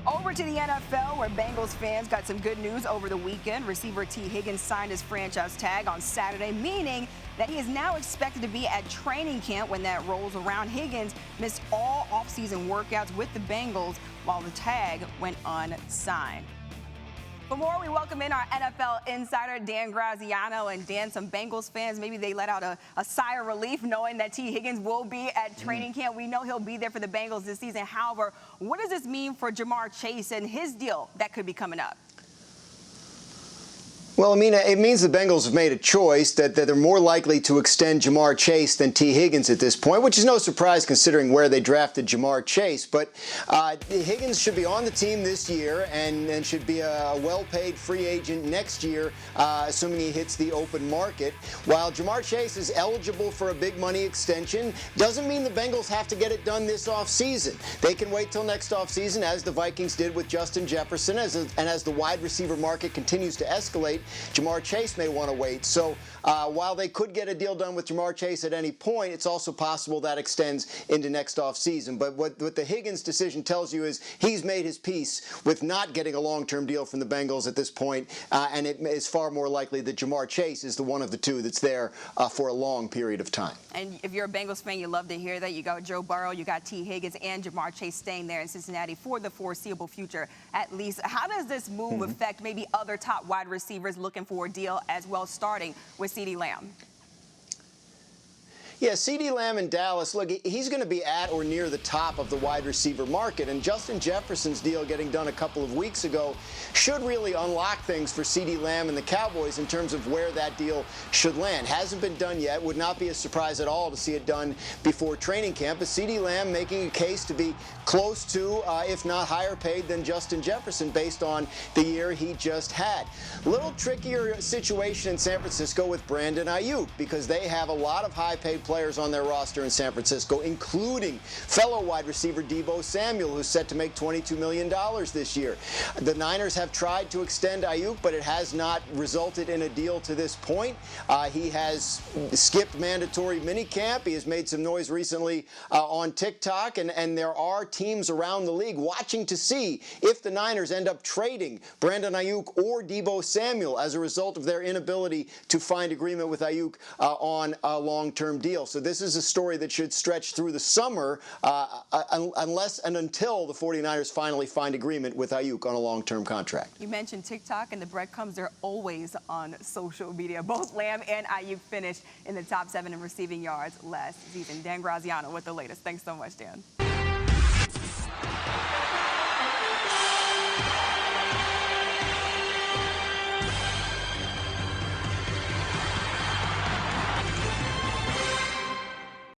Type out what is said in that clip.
Over to the NFL, where Bengals fans got some good news over the weekend. Receiver Higgins signed his franchise tag on Saturday, meaning that he is now expected to be at training camp when that rolls around. Higgins missed all offseason workouts with the Bengals while the tag went unsigned. For more, we welcome in our NFL insider, Dan Graziano. And Dan, some Bengals fans, maybe they let out a sigh of relief knowing that Higgins will be at training camp. We know he'll be there for the Bengals this season. However, what does this mean for Jamar Chase and his deal that could be coming up? Well, Amina, it means the Bengals have made a choice that they're more likely to extend Jamar Chase than Higgins at this point, which is no surprise considering where they drafted Jamar Chase. But Higgins should be on the team this year and should be a well-paid free agent next year, assuming he hits the open market. While Jamar Chase is eligible for a big money extension, doesn't mean the Bengals have to get it done this offseason. They can wait till next offseason, as the Vikings did with Justin Jefferson, and as the wide receiver market continues to escalate, Jamar Chase may want to wait. So while they could get a deal done with Jamar Chase at any point, it's also possible that extends into next offseason. But what the Higgins decision tells you is he's made his peace with not getting a long-term deal from the Bengals at this point, and it is far more likely that Jamar Chase is the one of the two that's there for a long period of time. And if you're a Bengals fan, you love to hear that. You got Joe Burrow, you got Higgins, and Jamar Chase staying there in Cincinnati for the foreseeable future, at least. How does this move affect maybe other top wide receivers looking for a deal as well, starting with CeeDee Lamb? Yeah, CeeDee Lamb in Dallas, look, he's going to be at or near the top of the wide receiver market, and Justin Jefferson's deal getting done a couple of weeks ago should really unlock things for CeeDee Lamb and the Cowboys in terms of where that deal should land. Hasn't been done yet. Would not be a surprise at all to see it done before training camp, but CeeDee Lamb making a case to be close to, if not higher paid than Justin Jefferson based on the year he just had. A little trickier situation in San Francisco with Brandon Aiyuk because they have a lot of high-paid players on their roster in San Francisco, including fellow wide receiver Deebo Samuel, who's set to make $22 million this year. The Niners have tried to extend Aiyuk, but it has not resulted in a deal to this point. He has skipped mandatory minicamp. He has made some noise recently on TikTok, and there are teams around the league watching to see if the Niners end up trading Brandon Aiyuk or Deebo Samuel as a result of their inability to find agreement with Aiyuk on a long-term deal. So this is a story that should stretch through the summer unless and until the 49ers finally find agreement with Aiyuk on a long-term contract. You mentioned TikTok and the breadcrumbs. They're always on social media. Both Lamb and Aiyuk finished in the top 7 in receiving yards last season. Dan Graziano with the latest. Thanks so much, Dan.